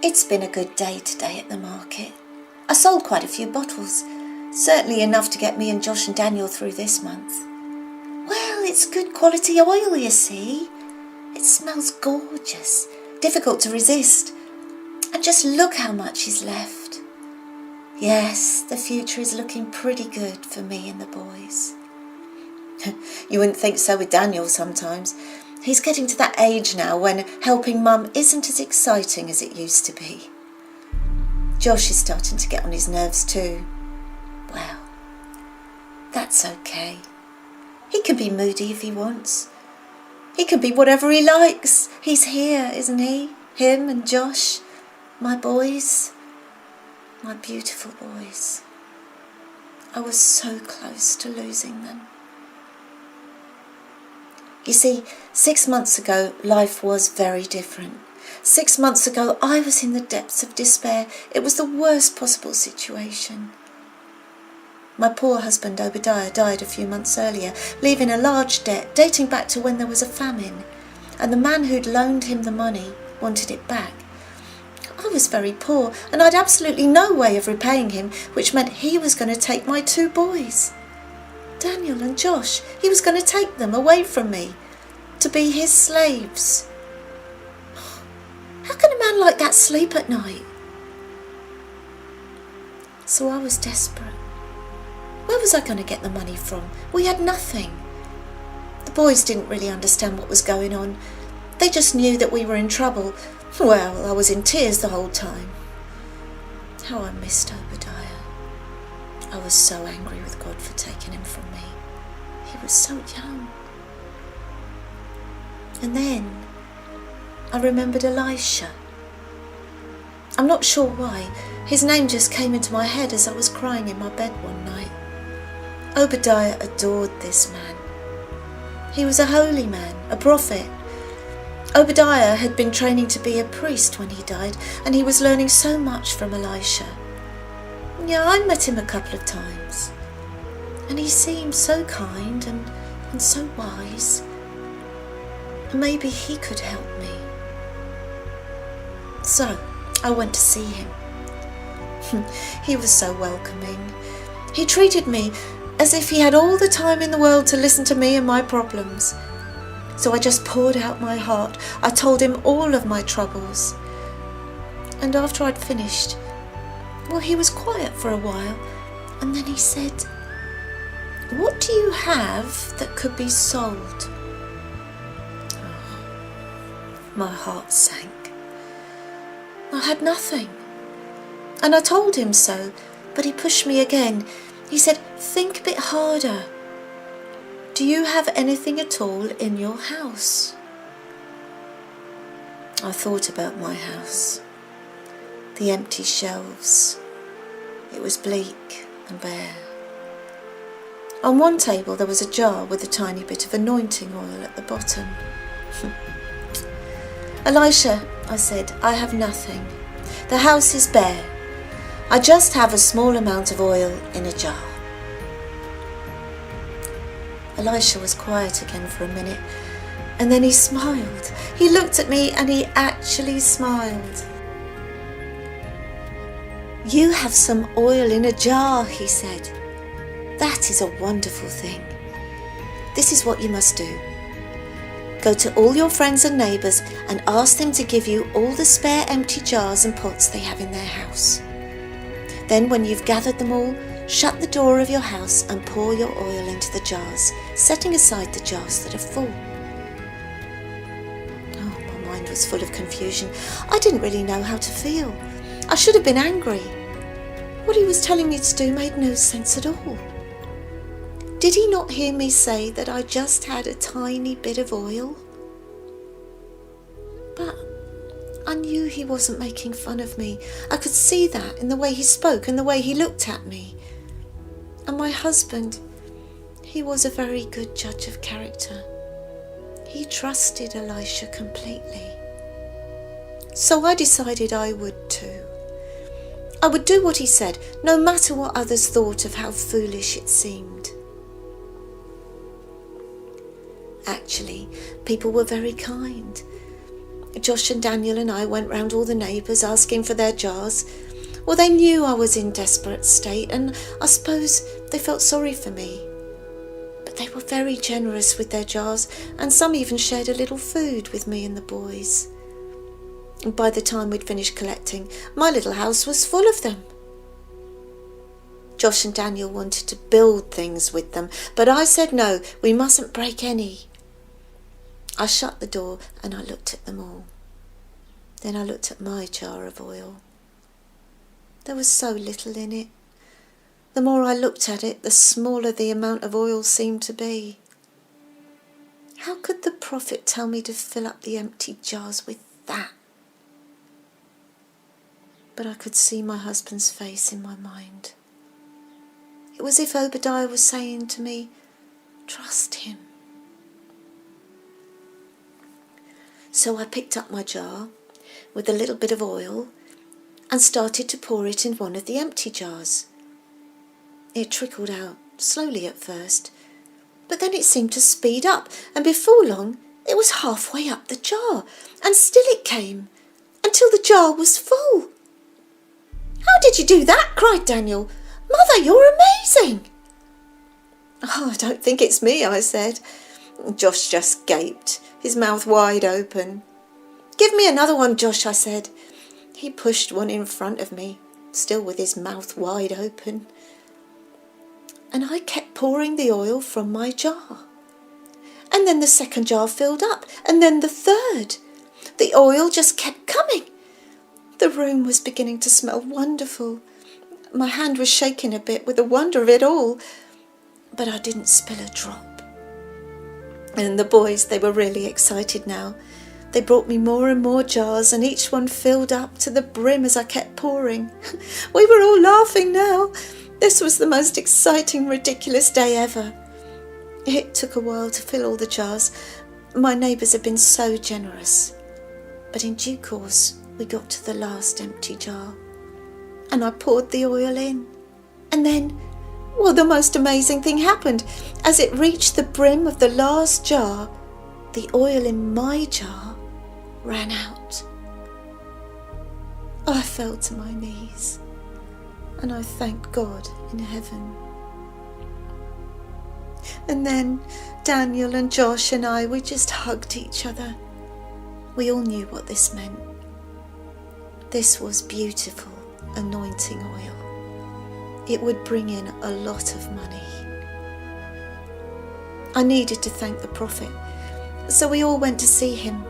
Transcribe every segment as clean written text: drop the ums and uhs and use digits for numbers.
It's been a good day today at the market. I sold quite a few bottles, certainly enough to get me and Josh and Daniel through this month. Well, it's good quality oil, you see. It smells gorgeous, difficult to resist. And just look how much is left. Yes, the future is looking pretty good for me and the boys. You wouldn't think so with Daniel sometimes. He's getting to that age now when helping Mum isn't as exciting as it used to be. Josh is starting to get on his nerves too. Well, that's okay. He can be moody if he wants. He can be whatever he likes. He's here, isn't he? Him and Josh, my boys, my beautiful boys. I was so close to losing them. You see, 6 months ago, life was very different. 6 months ago, I was in the depths of despair. It was the worst possible situation. My poor husband, Obadiah, died a few months earlier, leaving a large debt dating back to when there was a famine, and the man who'd loaned him the money wanted it back. I was very poor, and I'd absolutely no way of repaying him, which meant he was going to take my 2 boys. Daniel and Josh, he was going to take them away from me, to be his slaves. How can a man like that sleep at night? So I was desperate. Where was I going to get the money from? We had nothing. The boys didn't really understand what was going on. They just knew that we were in trouble. Well, I was in tears the whole time. How I missed Obadiah. I was so angry with God for taking him from me. He was so young. And then I remembered Elisha. I'm not sure why. His name just came into my head as I was crying in my bed one night. Obadiah adored this man. He was a holy man, a prophet. Obadiah had been training to be a priest when he died, and he was learning so much from Elisha. Yeah, I met him a couple of times, and he seemed so kind and so wise. Maybe he could help me. So I went to see him. He was so welcoming. He treated me as if he had all the time in the world to listen to me and my problems. So I just poured out my heart. I told him all of my troubles. And after I'd finished, well, he was quiet for a while, and then he said, "What do you have that could be sold?" Oh, my heart sank. I had nothing. And I told him so, but he pushed me again. He said, "Think a bit harder. Do you have anything at all in your house?" I thought about my house. The empty shelves. It was bleak and bare. On one table there was a jar with a tiny bit of anointing oil at the bottom. "Elisha," I said, "I have nothing. The house is bare. I just have a small amount of oil in a jar." Elisha was quiet again for a minute, and then he smiled. He looked at me and he actually smiled. "You have some oil in a jar," he said. "That is a wonderful thing. This is what you must do. Go to all your friends and neighbours and ask them to give you all the spare empty jars and pots they have in their house. Then when you've gathered them all, shut the door of your house and pour your oil into the jars, setting aside the jars that are full." Oh, my mind was full of confusion. I didn't really know how to feel. I should have been angry. What he was telling me to do made no sense at all. Did he not hear me say that I just had a tiny bit of oil? But I knew he wasn't making fun of me. I could see that in the way he spoke and the way he looked at me. And my husband, he was a very good judge of character. He trusted Elisha completely. So I decided I would too. I would do what he said, no matter what others thought of how foolish it seemed. Actually, people were very kind. Josh and Daniel and I went round all the neighbours asking for their jars. Well, they knew I was in desperate state, and I suppose they felt sorry for me. But they were very generous with their jars, and some even shared a little food with me and the boys. And by the time we'd finished collecting, my little house was full of them. Josh and Daniel wanted to build things with them, but I said no, we mustn't break any. I shut the door and I looked at them all. Then I looked at my jar of oil. There was so little in it. The more I looked at it, the smaller the amount of oil seemed to be. How could the prophet tell me to fill up the empty jars with that? But I could see my husband's face in my mind. It was as if Obadiah was saying to me, trust him. So I picked up my jar with a little bit of oil and started to pour it in one of the empty jars. It trickled out slowly at first, but then it seemed to speed up, and before long it was halfway up the jar, and still it came, until the jar was full. "How did you do that?" cried Daniel. "Mother, you're amazing." "Oh, I don't think it's me," I said. Josh just gaped, his mouth wide open. "Give me another one, Josh," I said. He pushed one in front of me, still with his mouth wide open. And I kept pouring the oil from my jar. And then the second jar filled up, and then the third. The oil just kept coming. The room was beginning to smell wonderful. My hand was shaking a bit with the wonder of it all, but I didn't spill a drop. And the boys, they were really excited now. They brought me more and more jars, and each one filled up to the brim as I kept pouring. We were all laughing now. This was the most exciting, ridiculous day ever. It took a while to fill all the jars. My neighbours had been so generous. But in due course, we got to the last empty jar, and I poured the oil in. And then, well, the most amazing thing happened. As it reached the brim of the last jar, the oil in my jar ran out. I fell to my knees, and I thanked God in heaven. And then Daniel and Josh and I, we just hugged each other. We all knew what this meant. This was beautiful anointing oil. It would bring in a lot of money. I needed to thank the prophet, so we all went to see him,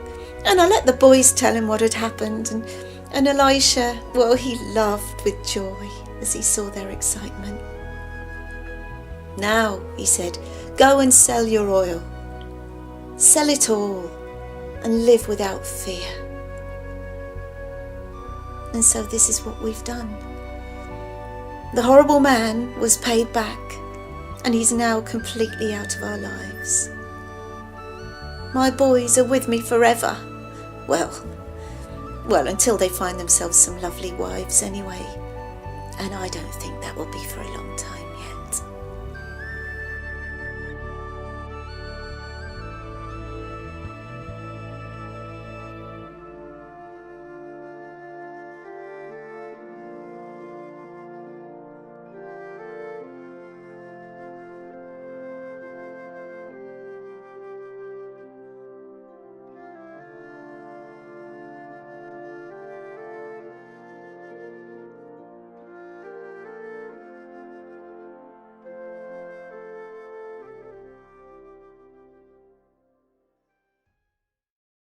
and I let the boys tell him what had happened, and Elisha, well, he laughed with joy as he saw their excitement. "Now," he said, "go and sell your oil. Sell it all and live without fear." And so this is what we've done. The horrible man was paid back, and he's now completely out of our lives. My boys are with me forever. Well, until they find themselves some lovely wives anyway. And I don't think that will be for a long time.